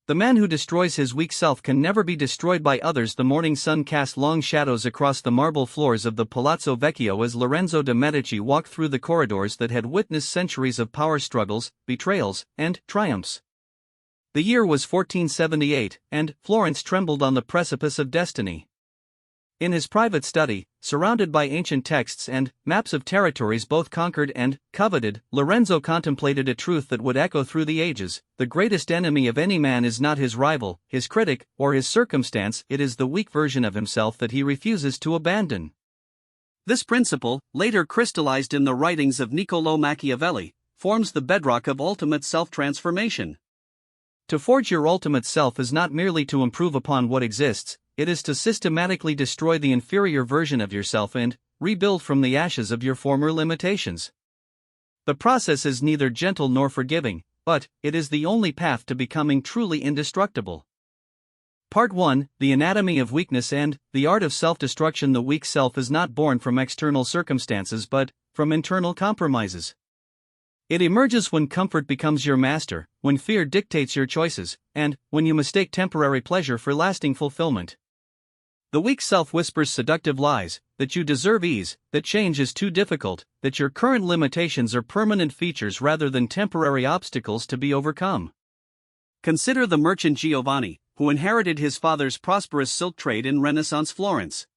The man who destroys his weak self can never be destroyed by others. The morning sun cast long shadows across the marble floors of the Palazzo Vecchio as Lorenzo de' Medici walked through the corridors that had witnessed centuries of power struggles, betrayals, and triumphs. The year was 1478, and Florence trembled on the precipice of destiny. In his private study, surrounded by ancient texts and maps of territories both conquered and coveted, Lorenzo contemplated a truth that would echo through the ages: the greatest enemy of any man is not his rival, his critic, or his circumstance, it is the weak version of himself that he refuses to abandon. This principle, later crystallized in the writings of Niccolò Machiavelli, forms the bedrock of ultimate self-transformation. To forge your ultimate self is not merely to improve upon what exists, it is to systematically destroy the inferior version of yourself and rebuild from the ashes of your former limitations. The process is neither gentle nor forgiving, but it is the only path to becoming truly indestructible. Part 1: The Anatomy of Weakness and the Art of Self-Destruction. The weak self is not born from external circumstances but from internal compromises. It emerges when comfort becomes your master, when fear dictates your choices, and when you mistake temporary pleasure for lasting fulfillment. The weak self whispers seductive lies, that you deserve ease, that change is too difficult, that your current limitations are permanent features rather than temporary obstacles to be overcome. Consider the merchant Giovanni, who inherited his father's prosperous silk trade in Renaissance Florence.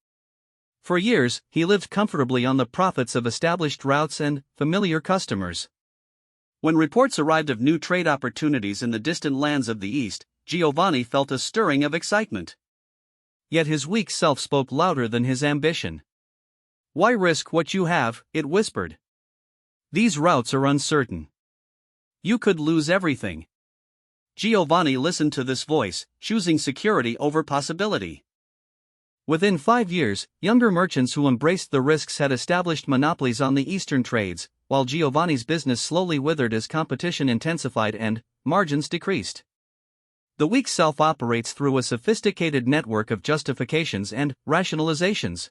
For years, he lived comfortably on the profits of established routes and familiar customers. When reports arrived of new trade opportunities in the distant lands of the East, Giovanni felt a stirring of excitement. Yet his weak self spoke louder than his ambition. "Why risk what you have?" it whispered. "These routes are uncertain. You could lose everything." Giovanni listened to this voice, choosing security over possibility. Within 5 years, younger merchants who embraced the risks had established monopolies on the eastern trades, while Giovanni's business slowly withered as competition intensified and margins decreased. The weak self operates through a sophisticated network of justifications and rationalizations.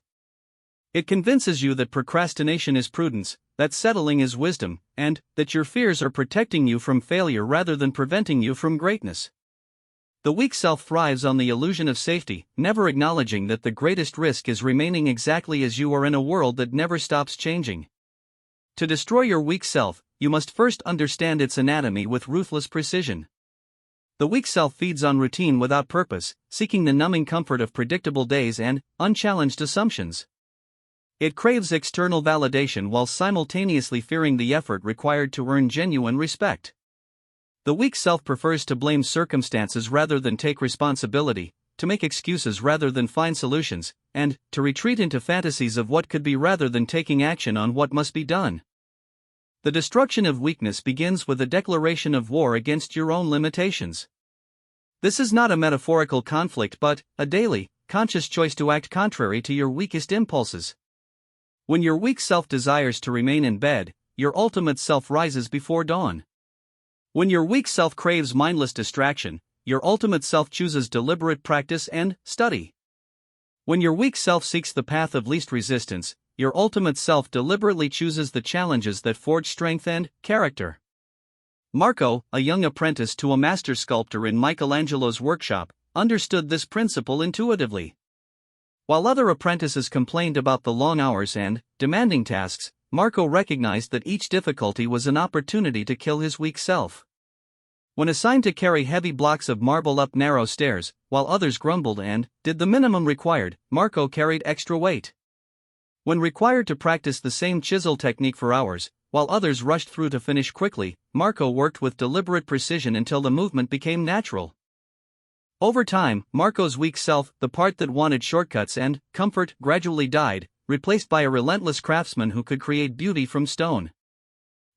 It convinces you that procrastination is prudence, that settling is wisdom, and that your fears are protecting you from failure rather than preventing you from greatness. The weak self thrives on the illusion of safety, never acknowledging that the greatest risk is remaining exactly as you are in a world that never stops changing. To destroy your weak self, you must first understand its anatomy with ruthless precision. The weak self feeds on routine without purpose, seeking the numbing comfort of predictable days and unchallenged assumptions. It craves external validation while simultaneously fearing the effort required to earn genuine respect. The weak self prefers to blame circumstances rather than take responsibility, to make excuses rather than find solutions, and to retreat into fantasies of what could be rather than taking action on what must be done. The destruction of weakness begins with a declaration of war against your own limitations. This is not a metaphorical conflict but a daily, conscious choice to act contrary to your weakest impulses. When your weak self desires to remain in bed, your ultimate self rises before dawn. When your weak self craves mindless distraction, your ultimate self chooses deliberate practice and study. When your weak self seeks the path of least resistance, your ultimate self deliberately chooses the challenges that forge strength and character. Marco, a young apprentice to a master sculptor in Michelangelo's workshop, understood this principle intuitively. While other apprentices complained about the long hours and demanding tasks, Marco recognized that each difficulty was an opportunity to kill his weak self. When assigned to carry heavy blocks of marble up narrow stairs, while others grumbled and did the minimum required, Marco carried extra weight. When required to practice the same chisel technique for hours, while others rushed through to finish quickly, Marco worked with deliberate precision until the movement became natural. Over time, Marco's weak self, the part that wanted shortcuts and comfort, gradually died, replaced by a relentless craftsman who could create beauty from stone.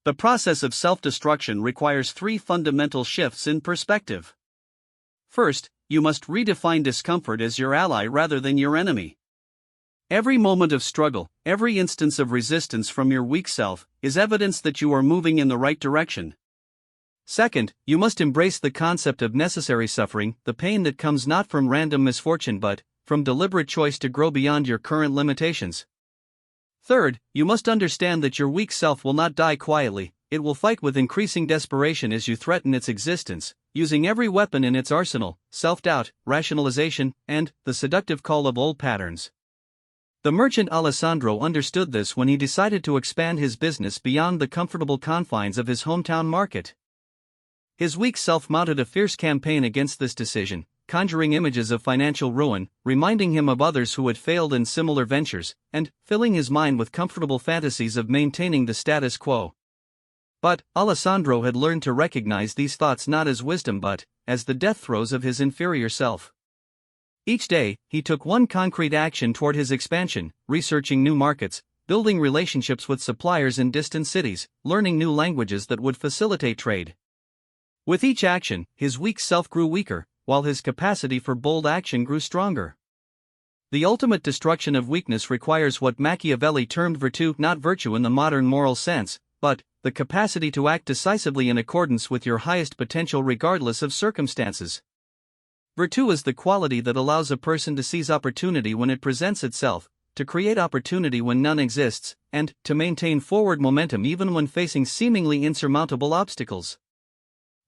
The process of self-destruction requires 3 fundamental shifts in perspective. First, you must redefine discomfort as your ally rather than your enemy. Every moment of struggle, every instance of resistance from your weak self, is evidence that you are moving in the right direction. Second, you must embrace the concept of necessary suffering, the pain that comes not from random misfortune but from deliberate choice to grow beyond your current limitations. Third, you must understand that your weak self will not die quietly, it will fight with increasing desperation as you threaten its existence, using every weapon in its arsenal: self-doubt, rationalization, and the seductive call of old patterns. The merchant Alessandro understood this when he decided to expand his business beyond the comfortable confines of his hometown market. His weak self mounted a fierce campaign against this decision, conjuring images of financial ruin, reminding him of others who had failed in similar ventures, and filling his mind with comfortable fantasies of maintaining the status quo. But Alessandro had learned to recognize these thoughts not as wisdom but as the death throes of his inferior self. Each day, he took one concrete action toward his expansion: researching new markets, building relationships with suppliers in distant cities, learning new languages that would facilitate trade. With each action, his weak self grew weaker, while his capacity for bold action grew stronger. The ultimate destruction of weakness requires what Machiavelli termed virtù, not virtue in the modern moral sense, but the capacity to act decisively in accordance with your highest potential regardless of circumstances. Virtù is the quality that allows a person to seize opportunity when it presents itself, to create opportunity when none exists, and to maintain forward momentum even when facing seemingly insurmountable obstacles.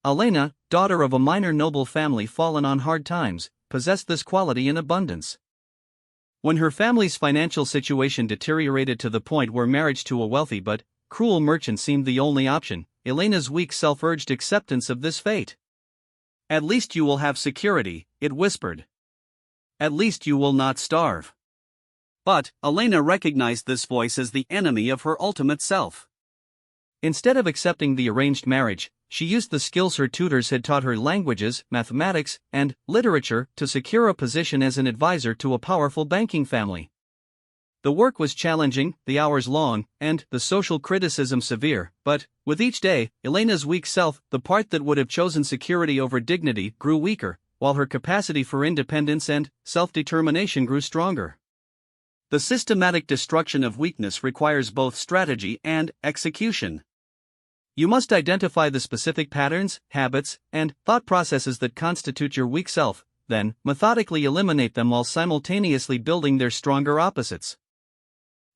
Elena, daughter of a minor noble family fallen on hard times, possessed this quality in abundance. When her family's financial situation deteriorated to the point where marriage to a wealthy but cruel merchant seemed the only option, Elena's weak self urged acceptance of this fate. "At least you will have security," it whispered. "At least you will not starve." But Elena recognized this voice as the enemy of her ultimate self. Instead of accepting the arranged marriage, she used the skills her tutors had taught her: languages, mathematics, and literature, to secure a position as an advisor to a powerful banking family. The work was challenging, the hours long, and the social criticism severe, but with each day, Elena's weak self, the part that would have chosen security over dignity, grew weaker, while her capacity for independence and self-determination grew stronger. The systematic destruction of weakness requires both strategy and execution. You must identify the specific patterns, habits, and thought processes that constitute your weak self, then methodically eliminate them while simultaneously building their stronger opposites.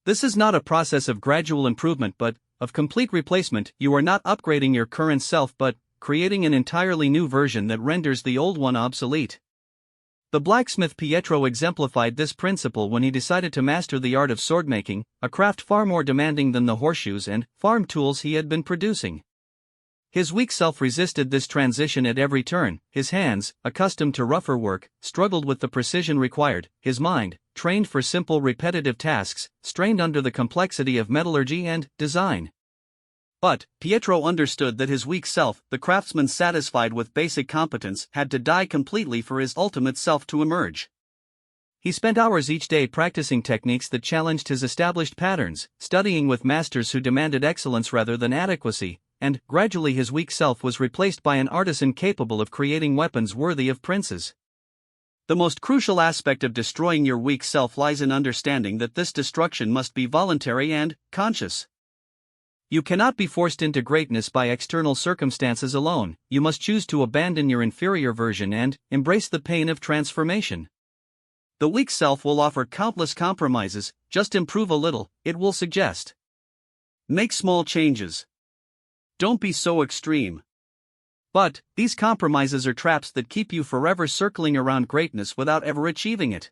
This is not a process of gradual improvement but of complete replacement. You are not upgrading your current self but creating an entirely new version that renders the old one obsolete. The blacksmith Pietro exemplified this principle when he decided to master the art of swordmaking, a craft far more demanding than the horseshoes and farm tools he had been producing. His weak self resisted this transition at every turn. His hands, accustomed to rougher work, struggled with the precision required. His mind, trained for simple repetitive tasks, strained under the complexity of metallurgy and design. But Pietro understood that his weak self, the craftsman satisfied with basic competence, had to die completely for his ultimate self to emerge. He spent hours each day practicing techniques that challenged his established patterns, studying with masters who demanded excellence rather than adequacy, and gradually his weak self was replaced by an artisan capable of creating weapons worthy of princes. The most crucial aspect of destroying your weak self lies in understanding that this destruction must be voluntary and conscious. You cannot be forced into greatness by external circumstances alone. You must choose to abandon your inferior version and embrace the pain of transformation. The weak self will offer countless compromises. Just improve a little, it will suggest. Make small changes. Don't be so extreme. But these compromises are traps that keep you forever circling around greatness without ever achieving it.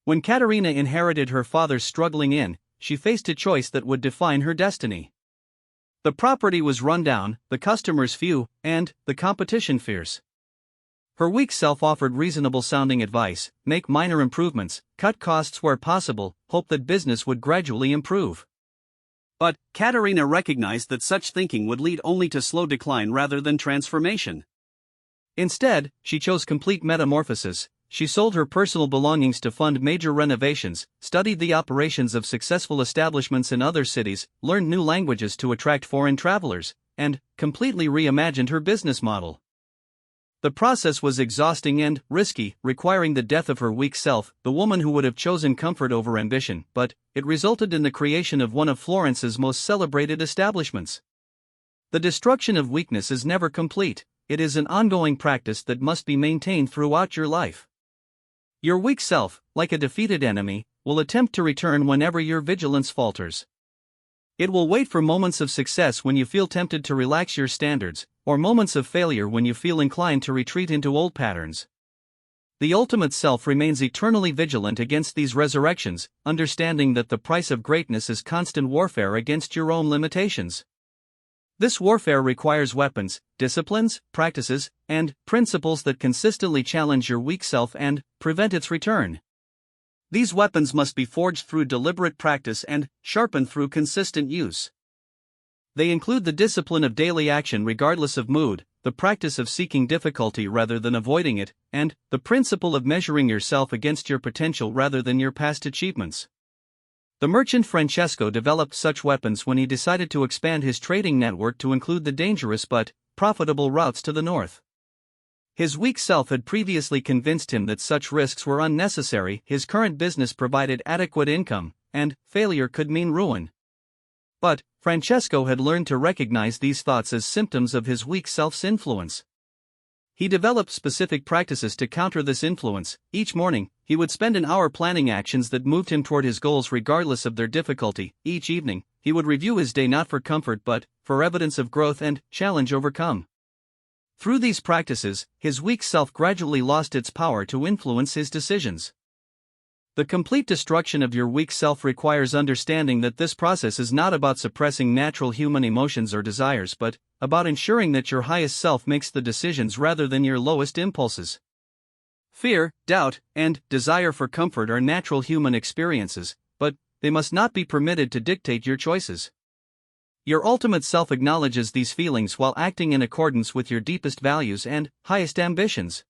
When Caterina inherited her father's struggling inn, she faced a choice that would define her destiny. The property was run down, the customers few, and the competition fierce. Her weak self offered reasonable-sounding advice: make minor improvements, cut costs where possible, hope that business would gradually improve. But Caterina recognized that such thinking would lead only to slow decline rather than transformation. Instead, she chose complete metamorphosis. She sold her personal belongings to fund major renovations, studied the operations of successful establishments in other cities, learned new languages to attract foreign travelers, and completely reimagined her business model. The process was exhausting and risky, requiring the death of her weak self, the woman who would have chosen comfort over ambition, but it resulted in the creation of one of Florence's most celebrated establishments. The destruction of weakness is never complete. It is an ongoing practice that must be maintained throughout your life. Your weak self, like a defeated enemy, will attempt to return whenever your vigilance falters. It will wait for moments of success when you feel tempted to relax your standards, or moments of failure when you feel inclined to retreat into old patterns. The ultimate self remains eternally vigilant against these resurrections, understanding that the price of greatness is constant warfare against your own limitations. This warfare requires weapons, disciplines, practices, and principles that consistently challenge your weak self and prevent its return. These weapons must be forged through deliberate practice and sharpened through consistent use. They include the discipline of daily action regardless of mood, the practice of seeking difficulty rather than avoiding it, and the principle of measuring yourself against your potential rather than your past achievements. The merchant Francesco developed such weapons when he decided to expand his trading network to include the dangerous but profitable routes to the north. His weak self had previously convinced him that such risks were unnecessary. His current business provided adequate income, and failure could mean ruin. But Francesco had learned to recognize these thoughts as symptoms of his weak self's influence. He developed specific practices to counter this influence. Each morning, he would spend an hour planning actions that moved him toward his goals regardless of their difficulty. Each evening, he would review his day not for comfort but for evidence of growth and challenge overcome. Through these practices, his weak self gradually lost its power to influence his decisions. The complete destruction of your weak self requires understanding that this process is not about suppressing natural human emotions or desires but about ensuring that your highest self makes the decisions rather than your lowest impulses. Fear, doubt, and desire for comfort are natural human experiences, but they must not be permitted to dictate your choices. Your ultimate self acknowledges these feelings while acting in accordance with your deepest values and highest ambitions.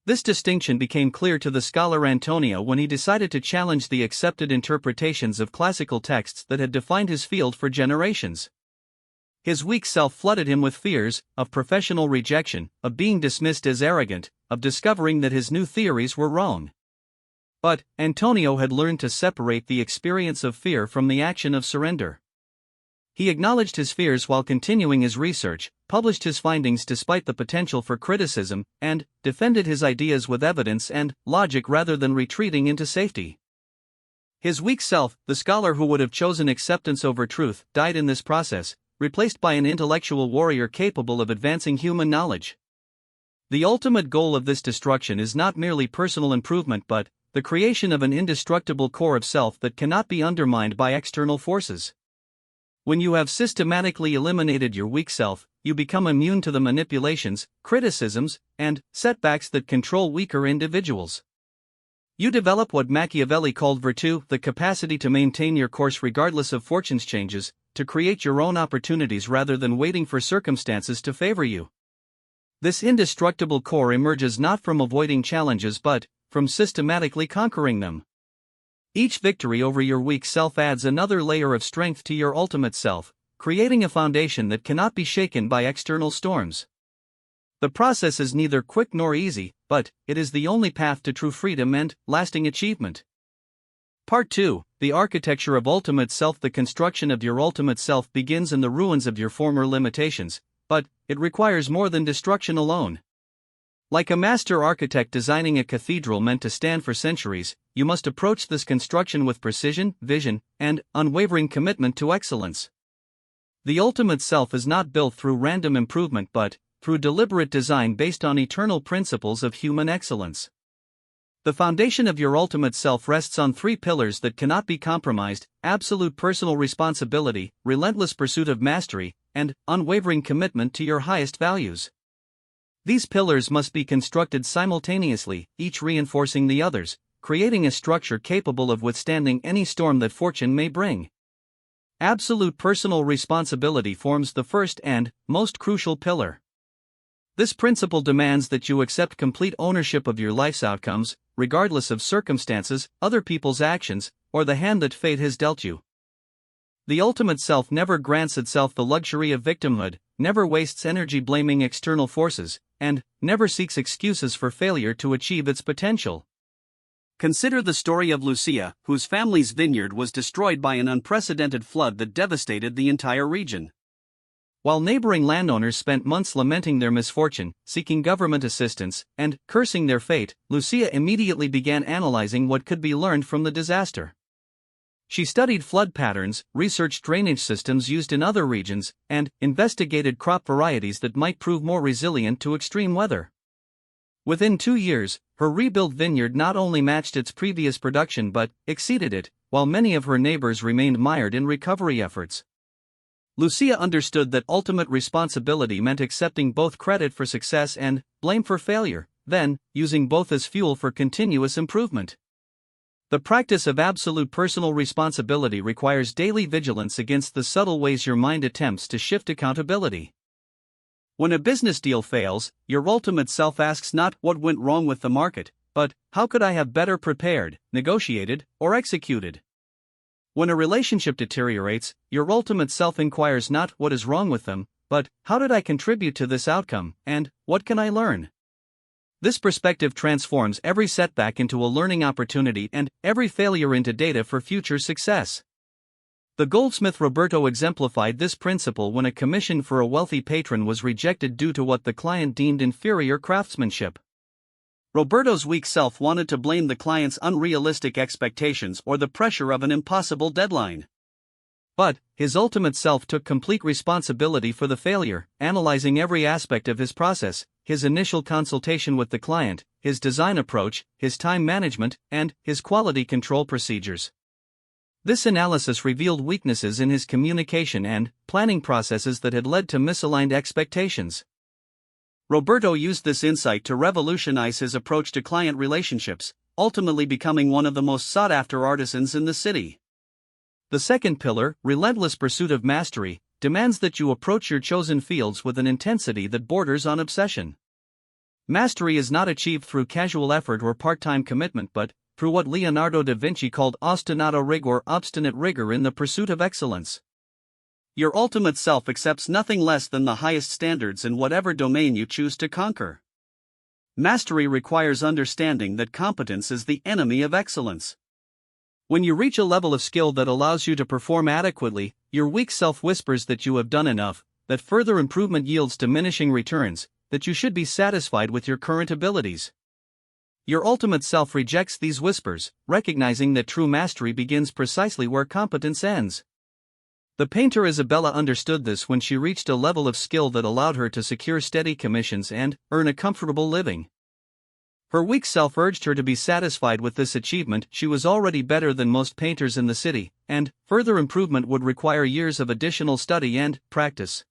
This distinction became clear to the scholar Antonio when he decided to challenge the accepted interpretations of classical texts that had defined his field for generations. His weak self flooded him with fears of professional rejection, of being dismissed as arrogant, of discovering that his new theories were wrong. But Antonio had learned to separate the experience of fear from the action of surrender. He acknowledged his fears while continuing his research, published his findings despite the potential for criticism, and defended his ideas with evidence and logic rather than retreating into safety. His weak self, the scholar who would have chosen acceptance over truth, died in this process, replaced by an intellectual warrior capable of advancing human knowledge. The ultimate goal of this destruction is not merely personal improvement but the creation of an indestructible core of self that cannot be undermined by external forces. When you have systematically eliminated your weak self, you become immune to the manipulations, criticisms, and setbacks that control weaker individuals. You develop what Machiavelli called virtue, the capacity to maintain your course regardless of fortune's changes, to create your own opportunities rather than waiting for circumstances to favor you. This indestructible core emerges not from avoiding challenges but from systematically conquering them. Each victory over your weak self adds another layer of strength to your ultimate self, creating a foundation that cannot be shaken by external storms. The process is neither quick nor easy, but it is the only path to true freedom and lasting achievement. Part 2: The Architecture of Ultimate Self. The construction of your ultimate self begins in the ruins of your former limitations, but it requires more than destruction alone. Like a master architect designing a cathedral meant to stand for centuries, you must approach this construction with precision, vision, and unwavering commitment to excellence. The ultimate self is not built through random improvement but through deliberate design based on eternal principles of human excellence. The foundation of your ultimate self rests on three pillars that cannot be compromised: absolute personal responsibility, relentless pursuit of mastery, and unwavering commitment to your highest values. These pillars must be constructed simultaneously, each reinforcing the others, creating a structure capable of withstanding any storm that fortune may bring. Absolute personal responsibility forms the first and most crucial pillar. This principle demands that you accept complete ownership of your life's outcomes, regardless of circumstances, other people's actions, or the hand that fate has dealt you. The ultimate self never grants itself the luxury of victimhood, never wastes energy blaming external forces, and never seeks excuses for failure to achieve its potential. Consider the story of Lucia, whose family's vineyard was destroyed by an unprecedented flood that devastated the entire region. While neighboring landowners spent months lamenting their misfortune, seeking government assistance, and cursing their fate, Lucia immediately began analyzing what could be learned from the disaster. She studied flood patterns, researched drainage systems used in other regions, and investigated crop varieties that might prove more resilient to extreme weather. Within 2 years, her rebuilt vineyard not only matched its previous production but exceeded it, while many of her neighbors remained mired in recovery efforts. Lucia understood that ultimate responsibility meant accepting both credit for success and blame for failure, then using both as fuel for continuous improvement. The practice of absolute personal responsibility requires daily vigilance against the subtle ways your mind attempts to shift accountability. When a business deal fails, your ultimate self asks not what went wrong with the market, but how could I have better prepared, negotiated, or executed? When a relationship deteriorates, your ultimate self inquires not what is wrong with them, but how did I contribute to this outcome, and what can I learn? This perspective transforms every setback into a learning opportunity and every failure into data for future success. The goldsmith Roberto exemplified this principle when a commission for a wealthy patron was rejected due to what the client deemed inferior craftsmanship. Roberto's weak self wanted to blame the client's unrealistic expectations or the pressure of an impossible deadline. But his ultimate self took complete responsibility for the failure, analyzing every aspect of his process, his initial consultation with the client, his design approach, his time management, and his quality control procedures. This analysis revealed weaknesses in his communication and planning processes that had led to misaligned expectations. Roberto used this insight to revolutionize his approach to client relationships, ultimately becoming one of the most sought-after artisans in the city. The second pillar, relentless pursuit of mastery, demands that you approach your chosen fields with an intensity that borders on obsession. Mastery is not achieved through casual effort or part-time commitment but through what Leonardo da Vinci called ostinato rigor, obstinate rigor in the pursuit of excellence. Your ultimate self accepts nothing less than the highest standards in whatever domain you choose to conquer. Mastery requires understanding that competence is the enemy of excellence. When you reach a level of skill that allows you to perform adequately, your weak self whispers that you have done enough, that further improvement yields diminishing returns, that you should be satisfied with your current abilities. Your ultimate self rejects these whispers, recognizing that true mastery begins precisely where competence ends. The painter Isabella understood this when she reached a level of skill that allowed her to secure steady commissions and earn a comfortable living. Her weak self urged her to be satisfied with this achievement. She was already better than most painters in the city, and further improvement would require years of additional study and practice.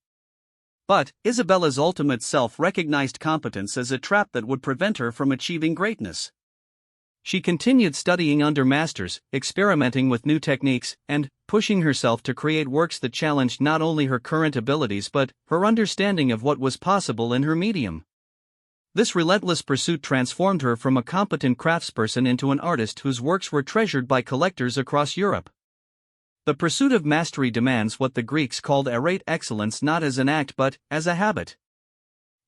But Isabella's ultimate self recognized competence as a trap that would prevent her from achieving greatness. She continued studying under masters, experimenting with new techniques, and pushing herself to create works that challenged not only her current abilities but her understanding of what was possible in her medium. This relentless pursuit transformed her from a competent craftsperson into an artist whose works were treasured by collectors across Europe. The pursuit of mastery demands what the Greeks called arete excellence, not as an act but as a habit.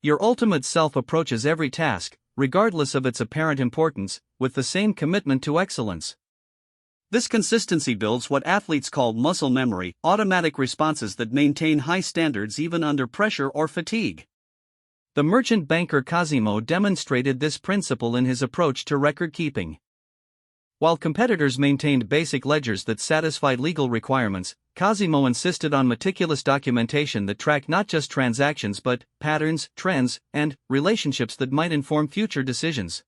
Your ultimate self approaches every task, regardless of its apparent importance, with the same commitment to excellence. This consistency builds what athletes call muscle memory, automatic responses that maintain high standards even under pressure or fatigue. The merchant banker Cosimo demonstrated this principle in his approach to record keeping. While competitors maintained basic ledgers that satisfied legal requirements, Cosimo insisted on meticulous documentation that tracked not just transactions but patterns, trends, and relationships that might inform future decisions.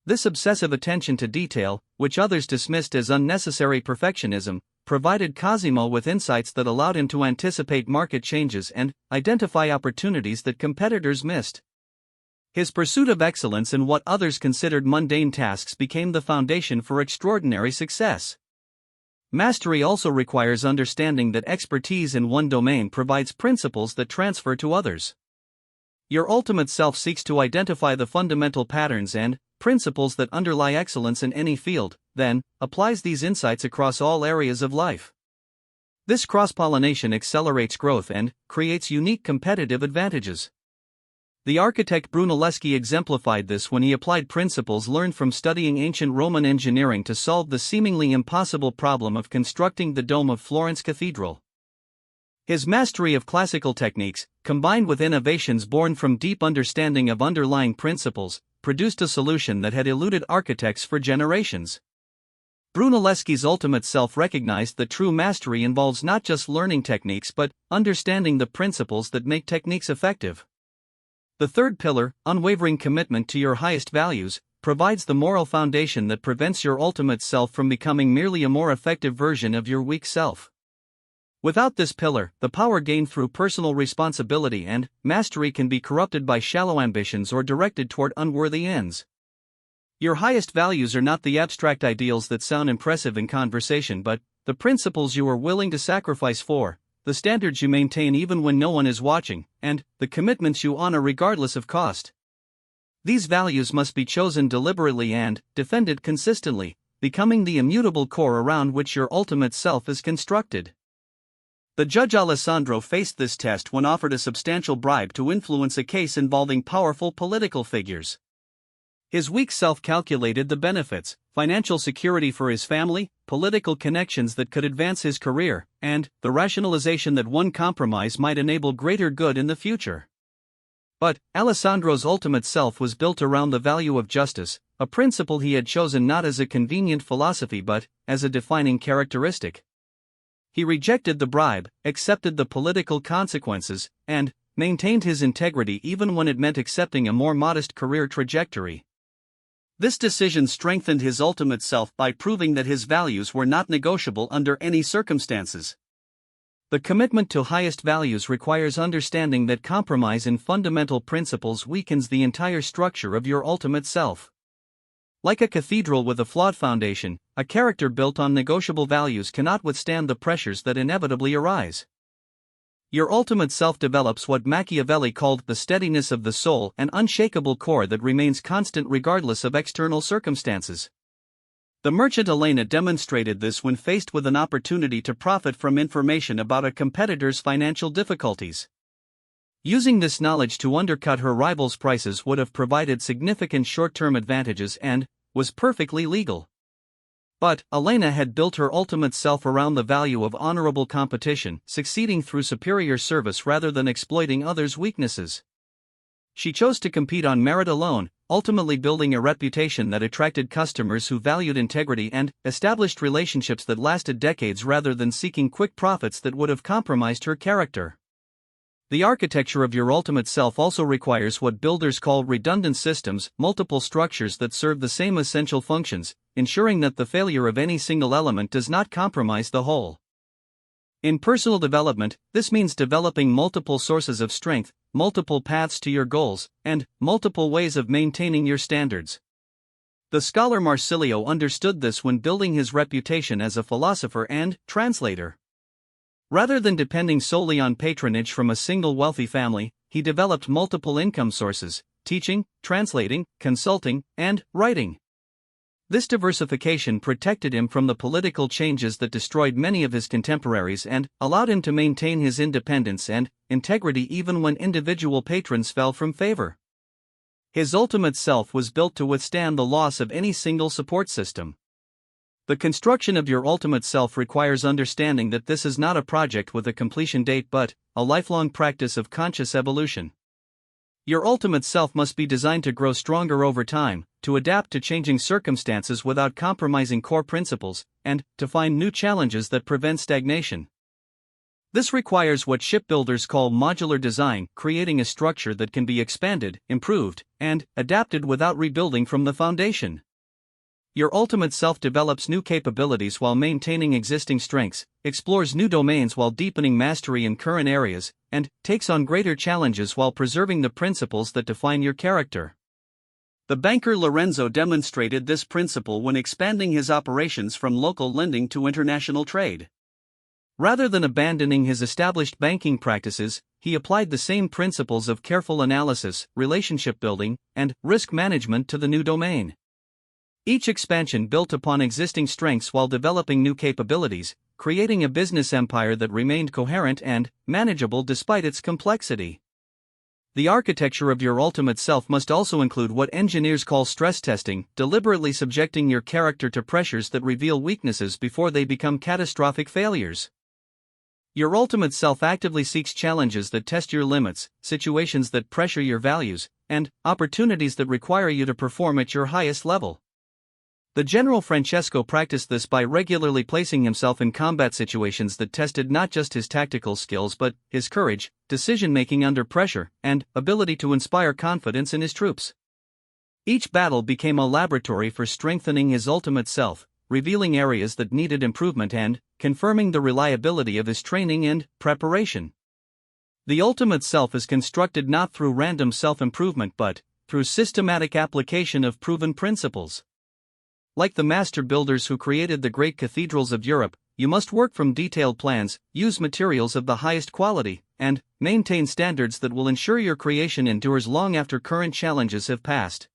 This obsessive attention to detail, which others dismissed as unnecessary perfectionism, provided Cosimo with insights that allowed him to anticipate market changes and identify opportunities that competitors missed. His pursuit of excellence in what others considered mundane tasks became the foundation for extraordinary success. Mastery also requires understanding that expertise in one domain provides principles that transfer to others. Your ultimate self seeks to identify the fundamental patterns and principles that underlie excellence in any field, then applies these insights across all areas of life. This cross-pollination accelerates growth and creates unique competitive advantages. The architect Brunelleschi exemplified this when he applied principles learned from studying ancient Roman engineering to solve the seemingly impossible problem of constructing the dome of Florence Cathedral. His mastery of classical techniques, combined with innovations born from deep understanding of underlying principles, produced a solution that had eluded architects for generations. Brunelleschi's ultimate self recognized that true mastery involves not just learning techniques but understanding the principles that make techniques effective. The third pillar, unwavering commitment to your highest values, provides the moral foundation that prevents your ultimate self from becoming merely a more effective version of your weak self. Without this pillar, the power gained through personal responsibility and mastery can be corrupted by shallow ambitions or directed toward unworthy ends. Your highest values are not the abstract ideals that sound impressive in conversation but the principles you are willing to sacrifice for, the standards you maintain even when no one is watching, and the commitments you honor regardless of cost. These values must be chosen deliberately and defended consistently, becoming the immutable core around which your ultimate self is constructed. The judge Alessandro faced this test when offered a substantial bribe to influence a case involving powerful political figures. His weak self calculated the benefits: financial security for his family, political connections that could advance his career, and the rationalization that one compromise might enable greater good in the future. But Alessandro's ultimate self was built around the value of justice, a principle he had chosen not as a convenient philosophy but as a defining characteristic. He rejected the bribe, accepted the political consequences, and maintained his integrity even when it meant accepting a more modest career trajectory. This decision strengthened his ultimate self by proving that his values were not negotiable under any circumstances. The commitment to highest values requires understanding that compromise in fundamental principles weakens the entire structure of your ultimate self. Like a cathedral with a flawed foundation, a character built on negotiable values cannot withstand the pressures that inevitably arise. Your ultimate self develops what Machiavelli called the steadiness of the soul, an unshakable core that remains constant regardless of external circumstances. The merchant Elena demonstrated this when faced with an opportunity to profit from information about a competitor's financial difficulties. Using this knowledge to undercut her rival's prices would have provided significant short-term advantages and was perfectly legal. But Elena had built her ultimate self around the value of honorable competition, succeeding through superior service rather than exploiting others' weaknesses. She chose to compete on merit alone, ultimately building a reputation that attracted customers who valued integrity and established relationships that lasted decades rather than seeking quick profits that would have compromised her character. The architecture of your ultimate self also requires what builders call redundant systems, multiple structures that serve the same essential functions, ensuring that the failure of any single element does not compromise the whole. In personal development, this means developing multiple sources of strength, multiple paths to your goals, and multiple ways of maintaining your standards. The scholar Marsilio understood this when building his reputation as a philosopher and translator. Rather than depending solely on patronage from a single wealthy family, he developed multiple income sources: teaching, translating, consulting, and writing. This diversification protected him from the political changes that destroyed many of his contemporaries and allowed him to maintain his independence and integrity even when individual patrons fell from favor. His ultimate self was built to withstand the loss of any single support system. The construction of your ultimate self requires understanding that this is not a project with a completion date but a lifelong practice of conscious evolution. Your ultimate self must be designed to grow stronger over time, to adapt to changing circumstances without compromising core principles, and to find new challenges that prevent stagnation. This requires what shipbuilders call modular design, creating a structure that can be expanded, improved, and adapted without rebuilding from the foundation. Your ultimate self develops new capabilities while maintaining existing strengths, explores new domains while deepening mastery in current areas, and takes on greater challenges while preserving the principles that define your character. The banker Lorenzo demonstrated this principle when expanding his operations from local lending to international trade. Rather than abandoning his established banking practices, he applied the same principles of careful analysis, relationship building, and risk management to the new domain. Each expansion built upon existing strengths while developing new capabilities, creating a business empire that remained coherent and manageable despite its complexity. The architecture of your ultimate self must also include what engineers call stress testing, deliberately subjecting your character to pressures that reveal weaknesses before they become catastrophic failures. Your ultimate self actively seeks challenges that test your limits, situations that pressure your values, and opportunities that require you to perform at your highest level. The General Francesco practiced this by regularly placing himself in combat situations that tested not just his tactical skills but his courage, decision-making under pressure, and ability to inspire confidence in his troops. Each battle became a laboratory for strengthening his ultimate self, revealing areas that needed improvement and confirming the reliability of his training and preparation. The ultimate self is constructed not through random self-improvement but through systematic application of proven principles. Like the master builders who created the great cathedrals of Europe, you must work from detailed plans, use materials of the highest quality, and maintain standards that will ensure your creation endures long after current challenges have passed.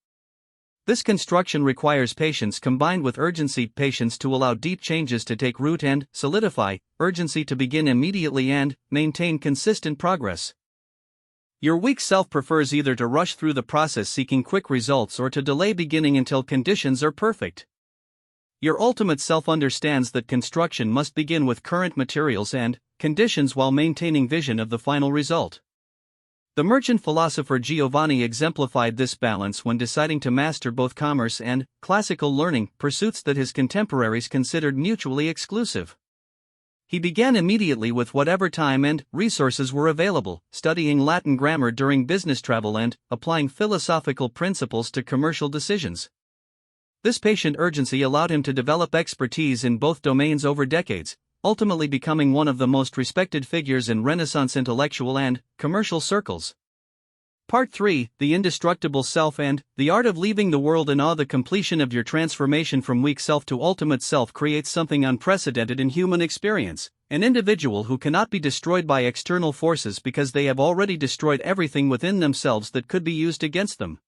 This construction requires patience combined with urgency, patience to allow deep changes to take root and solidify, urgency to begin immediately and maintain consistent progress. Your weak self prefers either to rush through the process seeking quick results or to delay beginning until conditions are perfect. Your ultimate self understands that construction must begin with current materials and conditions while maintaining vision of the final result. The merchant philosopher Giovanni exemplified this balance when deciding to master both commerce and classical learning, pursuits that his contemporaries considered mutually exclusive. He began immediately with whatever time and resources were available, studying Latin grammar during business travel and applying philosophical principles to commercial decisions. This patient urgency allowed him to develop expertise in both domains over decades, ultimately becoming one of the most respected figures in Renaissance intellectual and commercial circles. Part 3: The Indestructible Self and the Art of Leaving the World in Awe. The completion of your transformation from weak self to ultimate self creates something unprecedented in human experience, an individual who cannot be destroyed by external forces because they have already destroyed everything within themselves that could be used against them.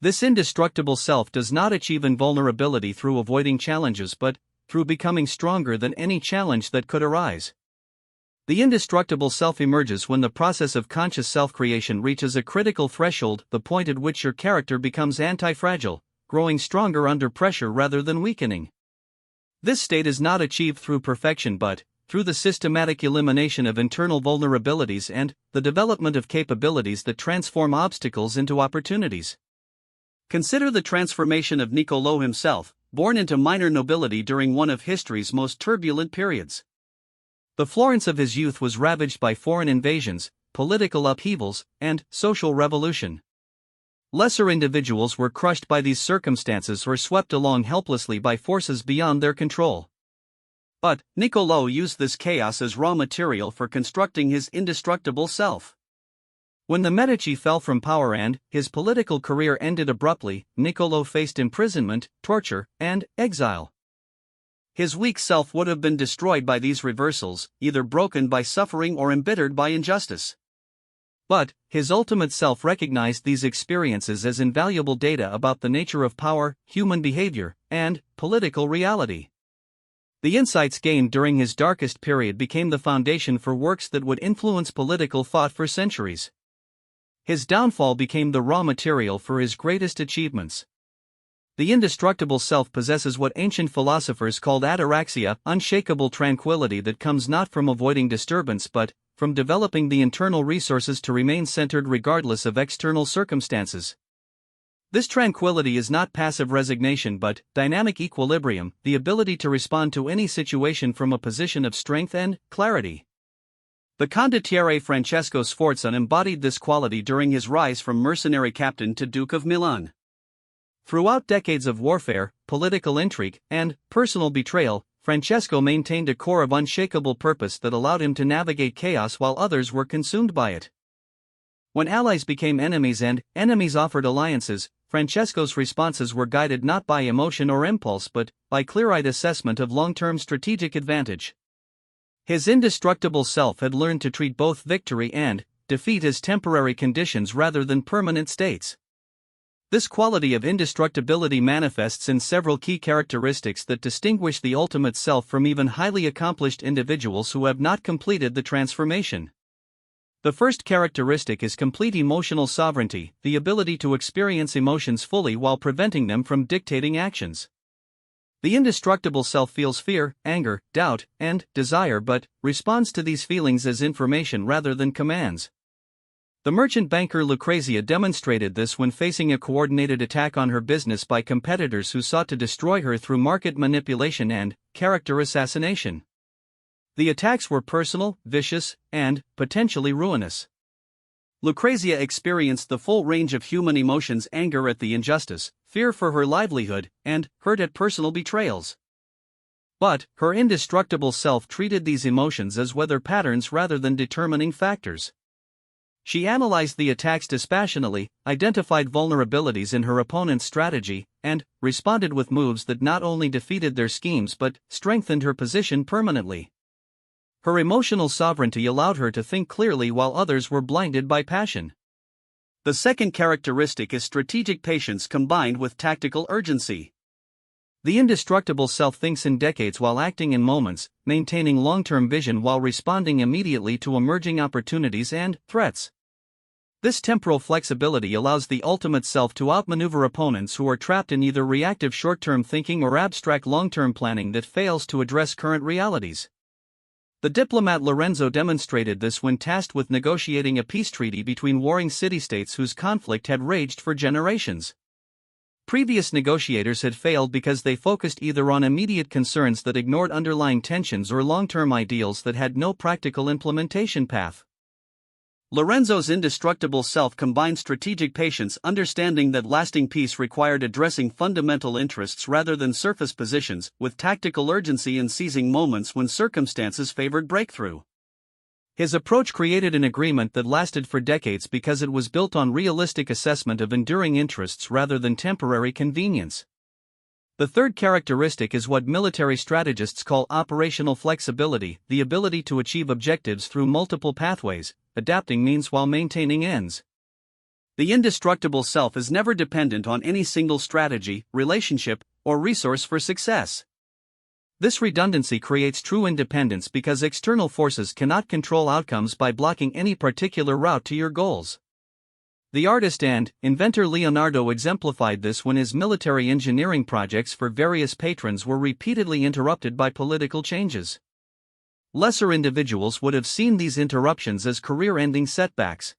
This indestructible self does not achieve invulnerability through avoiding challenges but through becoming stronger than any challenge that could arise. The indestructible self emerges when the process of conscious self-creation reaches a critical threshold, the point at which your character becomes anti-fragile, growing stronger under pressure rather than weakening. This state is not achieved through perfection but through the systematic elimination of internal vulnerabilities and the development of capabilities that transform obstacles into opportunities. Consider the transformation of Niccolò himself, born into minor nobility during one of history's most turbulent periods. The Florence of his youth was ravaged by foreign invasions, political upheavals, and social revolution. Lesser individuals were crushed by these circumstances or swept along helplessly by forces beyond their control. But Niccolò used this chaos as raw material for constructing his indestructible self. When the Medici fell from power and his political career ended abruptly, Niccolò faced imprisonment, torture, and exile. His weak self would have been destroyed by these reversals, either broken by suffering or embittered by injustice. But his ultimate self recognized these experiences as invaluable data about the nature of power, human behavior, and political reality. The insights gained during his darkest period became the foundation for works that would influence political thought for centuries. His downfall became the raw material for his greatest achievements. The indestructible self possesses what ancient philosophers called ataraxia, unshakable tranquility that comes not from avoiding disturbance but from developing the internal resources to remain centered regardless of external circumstances. This tranquility is not passive resignation but dynamic equilibrium, the ability to respond to any situation from a position of strength and clarity. The condottiere Francesco Sforza embodied this quality during his rise from mercenary captain to Duke of Milan. Throughout decades of warfare, political intrigue, and personal betrayal, Francesco maintained a core of unshakable purpose that allowed him to navigate chaos while others were consumed by it. When allies became enemies and enemies offered alliances, Francesco's responses were guided not by emotion or impulse but by clear-eyed assessment of long-term strategic advantage. His indestructible self had learned to treat both victory and defeat as temporary conditions rather than permanent states. This quality of indestructibility manifests in several key characteristics that distinguish the ultimate self from even highly accomplished individuals who have not completed the transformation. The first characteristic is complete emotional sovereignty, the ability to experience emotions fully while preventing them from dictating actions. The indestructible self feels fear, anger, doubt, and desire but responds to these feelings as information rather than commands. The merchant banker Lucrezia demonstrated this when facing a coordinated attack on her business by competitors who sought to destroy her through market manipulation and character assassination. The attacks were personal, vicious, and potentially ruinous. Lucrezia experienced the full range of human emotions: anger at the injustice, fear for her livelihood, and hurt at personal betrayals. But her indestructible self treated these emotions as weather patterns rather than determining factors. She analyzed the attacks dispassionately, identified vulnerabilities in her opponent's strategy, and responded with moves that not only defeated their schemes but strengthened her position permanently. Her emotional sovereignty allowed her to think clearly while others were blinded by passion. The second characteristic is strategic patience combined with tactical urgency. The indestructible self thinks in decades while acting in moments, maintaining long-term vision while responding immediately to emerging opportunities and threats. This temporal flexibility allows the ultimate self to outmaneuver opponents who are trapped in either reactive short-term thinking or abstract long-term planning that fails to address current realities. The diplomat Lorenzo demonstrated this when tasked with negotiating a peace treaty between warring city-states whose conflict had raged for generations. Previous negotiators had failed because they focused either on immediate concerns that ignored underlying tensions or long-term ideals that had no practical implementation path. Lorenzo's indestructible self combined strategic patience, understanding that lasting peace required addressing fundamental interests rather than surface positions, with tactical urgency in seizing moments when circumstances favored breakthrough. His approach created an agreement that lasted for decades because it was built on realistic assessment of enduring interests rather than temporary convenience. The third characteristic is what military strategists call operational flexibility, the ability to achieve objectives through multiple pathways, adapting means while maintaining ends. The indestructible self is never dependent on any single strategy, relationship, or resource for success. This redundancy creates true independence because external forces cannot control outcomes by blocking any particular route to your goals. The artist and inventor Leonardo exemplified this when his military engineering projects for various patrons were repeatedly interrupted by political changes. Lesser individuals would have seen these interruptions as career-ending setbacks.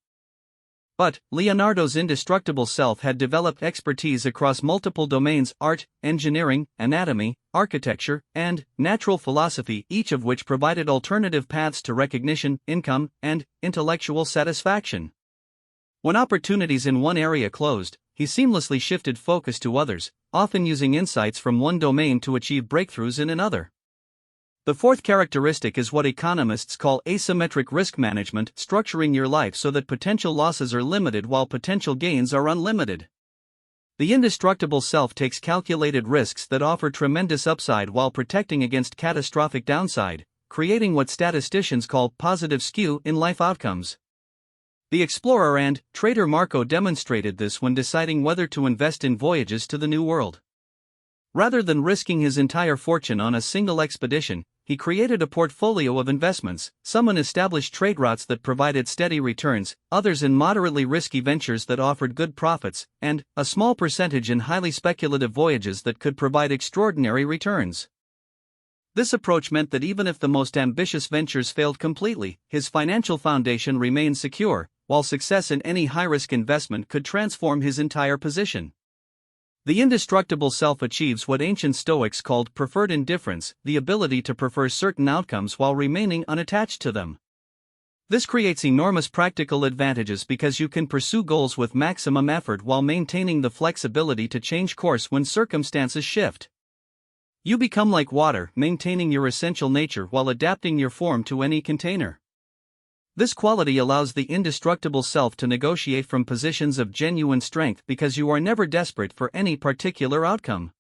But Leonardo's indestructible self had developed expertise across multiple domains: art, engineering, anatomy, architecture, and natural philosophy, each of which provided alternative paths to recognition, income, and intellectual satisfaction. When opportunities in one area closed, he seamlessly shifted focus to others, often using insights from one domain to achieve breakthroughs in another. The fourth characteristic is what economists call asymmetric risk management, structuring your life so that potential losses are limited while potential gains are unlimited. The indestructible self takes calculated risks that offer tremendous upside while protecting against catastrophic downside, creating what statisticians call positive skew in life outcomes. The explorer and trader Marco demonstrated this when deciding whether to invest in voyages to the New World. Rather than risking his entire fortune on a single expedition, he created a portfolio of investments, some in established trade routes that provided steady returns, others in moderately risky ventures that offered good profits, and a small percentage in highly speculative voyages that could provide extraordinary returns. This approach meant that even if the most ambitious ventures failed completely, his financial foundation remained secure, while success in any high-risk investment could transform his entire position. The indestructible self achieves what ancient Stoics called preferred indifference, the ability to prefer certain outcomes while remaining unattached to them. This creates enormous practical advantages because you can pursue goals with maximum effort while maintaining the flexibility to change course when circumstances shift. You become like water, maintaining your essential nature while adapting your form to any container. This quality allows the indestructible self to negotiate from positions of genuine strength because you are never desperate for any particular outcome.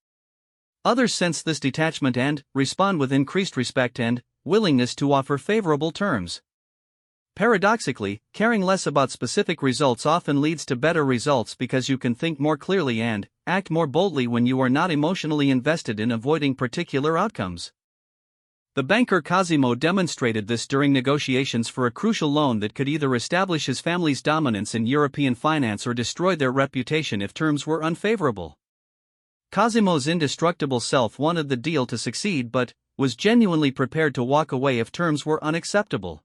Others sense this detachment and respond with increased respect and willingness to offer favorable terms. Paradoxically, caring less about specific results often leads to better results because you can think more clearly and act more boldly when you are not emotionally invested in avoiding particular outcomes. The banker Cosimo demonstrated this during negotiations for a crucial loan that could either establish his family's dominance in European finance or destroy their reputation if terms were unfavorable. Cosimo's indestructible self wanted the deal to succeed but was genuinely prepared to walk away if terms were unacceptable.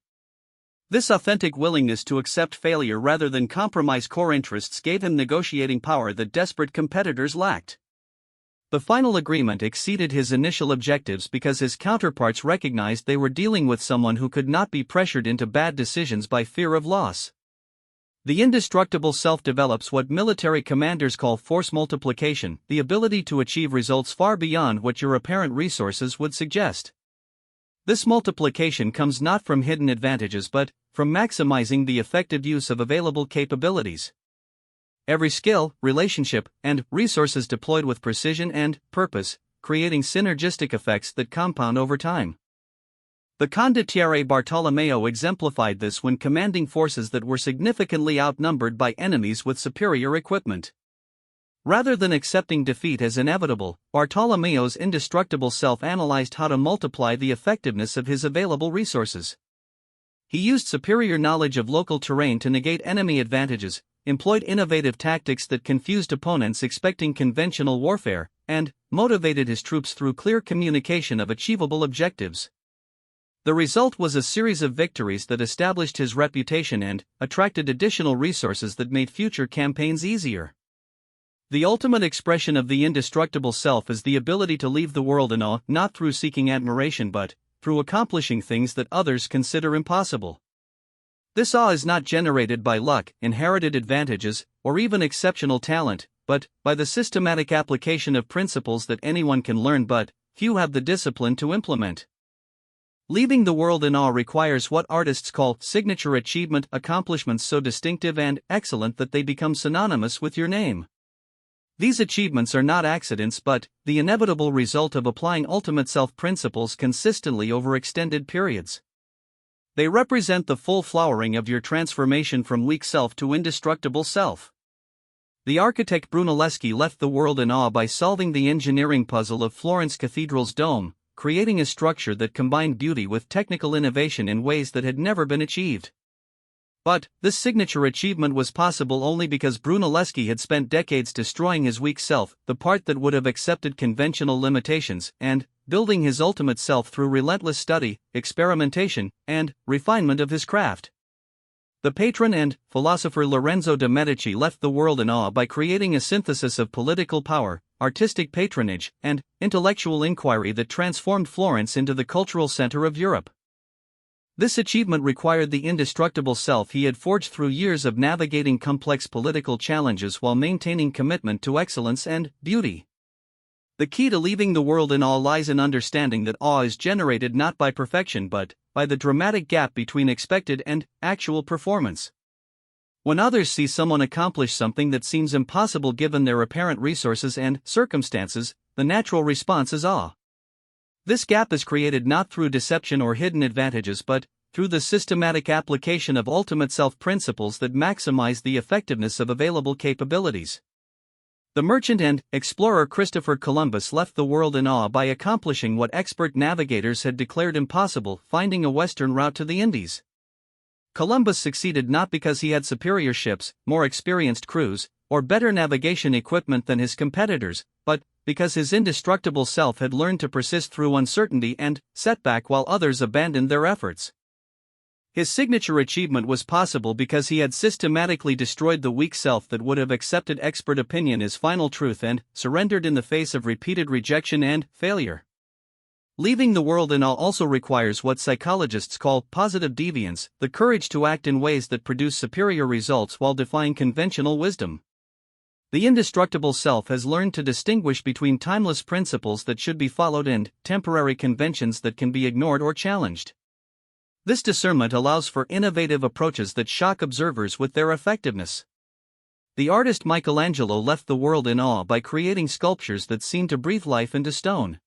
This authentic willingness to accept failure rather than compromise core interests gave him negotiating power that desperate competitors lacked. The final agreement exceeded his initial objectives because his counterparts recognized they were dealing with someone who could not be pressured into bad decisions by fear of loss. The indestructible self develops what military commanders call force multiplication, the ability to achieve results far beyond what your apparent resources would suggest. This multiplication comes not from hidden advantages but from maximizing the effective use of available capabilities. Every skill, relationship, and resources deployed with precision and purpose, creating synergistic effects that compound over time. The Condottiere Bartolomeo exemplified this when commanding forces that were significantly outnumbered by enemies with superior equipment. Rather than accepting defeat as inevitable, Bartolomeo's indestructible self analyzed how to multiply the effectiveness of his available resources. He used superior knowledge of local terrain to negate enemy advantages, employed innovative tactics that confused opponents expecting conventional warfare, and motivated his troops through clear communication of achievable objectives. The result was a series of victories that established his reputation and attracted additional resources that made future campaigns easier. The ultimate expression of the indestructible self is the ability to leave the world in awe, not through seeking admiration but through accomplishing things that others consider impossible. This awe is not generated by luck, inherited advantages, or even exceptional talent, but by the systematic application of principles that anyone can learn but few have the discipline to implement. Leaving the world in awe requires what artists call signature achievement, accomplishments so distinctive and excellent that they become synonymous with your name. These achievements are not accidents but the inevitable result of applying ultimate self principles consistently over extended periods. They represent the full flowering of your transformation from weak self to indestructible self. The architect Brunelleschi left the world in awe by solving the engineering puzzle of Florence Cathedral's dome, creating a structure that combined beauty with technical innovation in ways that had never been achieved. But this signature achievement was possible only because Brunelleschi had spent decades destroying his weak self, the part that would have accepted conventional limitations, and building his ultimate self through relentless study, experimentation, and refinement of his craft. The patron and philosopher Lorenzo de' Medici left the world in awe by creating a synthesis of political power, artistic patronage, and intellectual inquiry that transformed Florence into the cultural center of Europe. This achievement required the indestructible self he had forged through years of navigating complex political challenges while maintaining commitment to excellence and beauty. The key to leaving the world in awe lies in understanding that awe is generated not by perfection but by the dramatic gap between expected and actual performance. When others see someone accomplish something that seems impossible given their apparent resources and circumstances, the natural response is awe. This gap is created not through deception or hidden advantages but through the systematic application of ultimate self principles that maximize the effectiveness of available capabilities. The merchant and explorer Christopher Columbus left the world in awe by accomplishing what expert navigators had declared impossible, finding a western route to the Indies. Columbus succeeded not because he had superior ships, more experienced crews, or better navigation equipment than his competitors, but because his indestructible self had learned to persist through uncertainty and setback while others abandoned their efforts. His signature achievement was possible because he had systematically destroyed the weak self that would have accepted expert opinion as final truth and surrendered in the face of repeated rejection and failure. Leaving the world in awe also requires what psychologists call positive deviance, the courage to act in ways that produce superior results while defying conventional wisdom. The indestructible self has learned to distinguish between timeless principles that should be followed and temporary conventions that can be ignored or challenged. This discernment allows for innovative approaches that shock observers with their effectiveness. The artist Michelangelo left the world in awe by creating sculptures that seemed to breathe life into stone.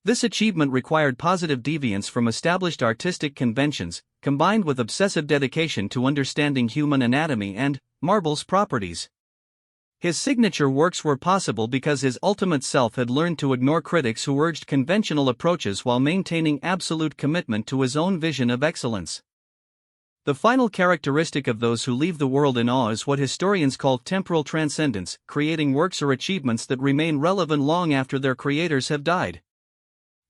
This achievement required positive deviance from established artistic conventions, combined with obsessive dedication to understanding human anatomy and marble's properties. His signature works were possible because his ultimate self had learned to ignore critics who urged conventional approaches while maintaining absolute commitment to his own vision of excellence. The final characteristic of those who leave the world in awe is what historians call temporal transcendence, creating works or achievements that remain relevant long after their creators have died.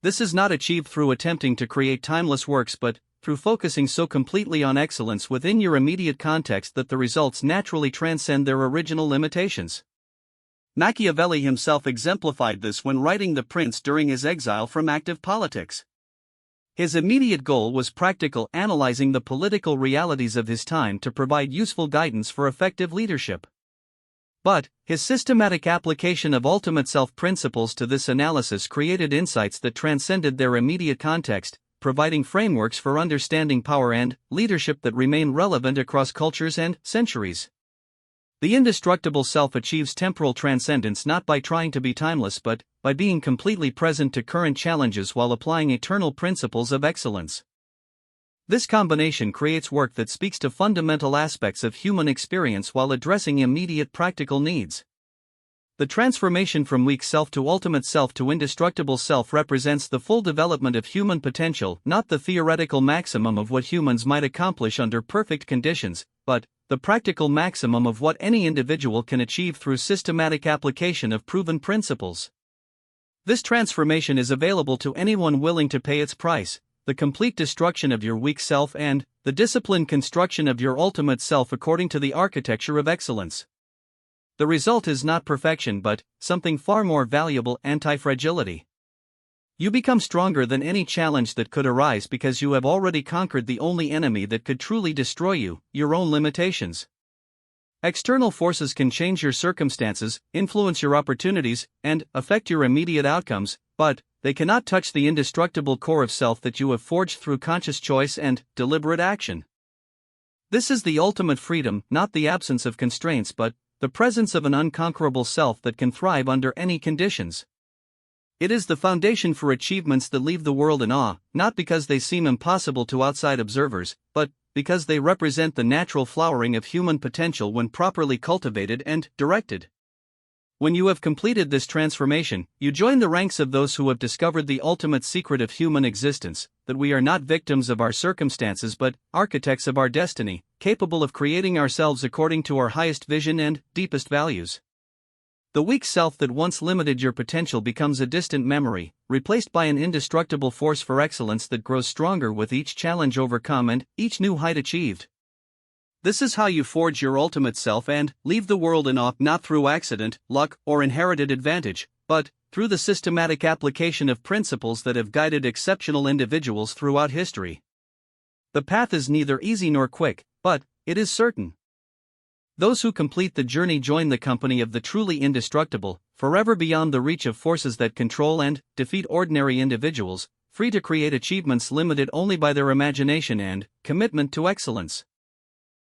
This is not achieved through attempting to create timeless works but through focusing so completely on excellence within your immediate context that the results naturally transcend their original limitations. Machiavelli himself exemplified this when writing The Prince during his exile from active politics. His immediate goal was practical, analyzing the political realities of his time to provide useful guidance for effective leadership. But, his systematic application of ultimate self principles to this analysis created insights that transcended their immediate context, providing frameworks for understanding power and leadership that remain relevant across cultures and centuries. The indestructible self achieves temporal transcendence not by trying to be timeless but by being completely present to current challenges while applying eternal principles of excellence. This combination creates work that speaks to fundamental aspects of human experience while addressing immediate practical needs. The transformation from weak self to ultimate self to indestructible self represents the full development of human potential, not the theoretical maximum of what humans might accomplish under perfect conditions, but the practical maximum of what any individual can achieve through systematic application of proven principles. This transformation is available to anyone willing to pay its price: the complete destruction of your weak self and the disciplined construction of your ultimate self according to the architecture of excellence. The result is not perfection but something far more valuable: anti-fragility. You become stronger than any challenge that could arise because you have already conquered the only enemy that could truly destroy you, your own limitations. External forces can change your circumstances, influence your opportunities, and affect your immediate outcomes, but they cannot touch the indestructible core of self that you have forged through conscious choice and deliberate action. This is the ultimate freedom, not the absence of constraints but the presence of an unconquerable self that can thrive under any conditions. It is the foundation for achievements that leave the world in awe, not because they seem impossible to outside observers, but because they represent the natural flowering of human potential when properly cultivated and directed. When you have completed this transformation, you join the ranks of those who have discovered the ultimate secret of human existence, that we are not victims of our circumstances but architects of our destiny, capable of creating ourselves according to our highest vision and deepest values. The weak self that once limited your potential becomes a distant memory, replaced by an indestructible force for excellence that grows stronger with each challenge overcome and each new height achieved. This is how you forge your ultimate self and leave the world in awe, not through accident, luck, or inherited advantage, but through the systematic application of principles that have guided exceptional individuals throughout history. The path is neither easy nor quick, but it is certain. Those who complete the journey join the company of the truly indestructible, forever beyond the reach of forces that control and defeat ordinary individuals, free to create achievements limited only by their imagination and commitment to excellence.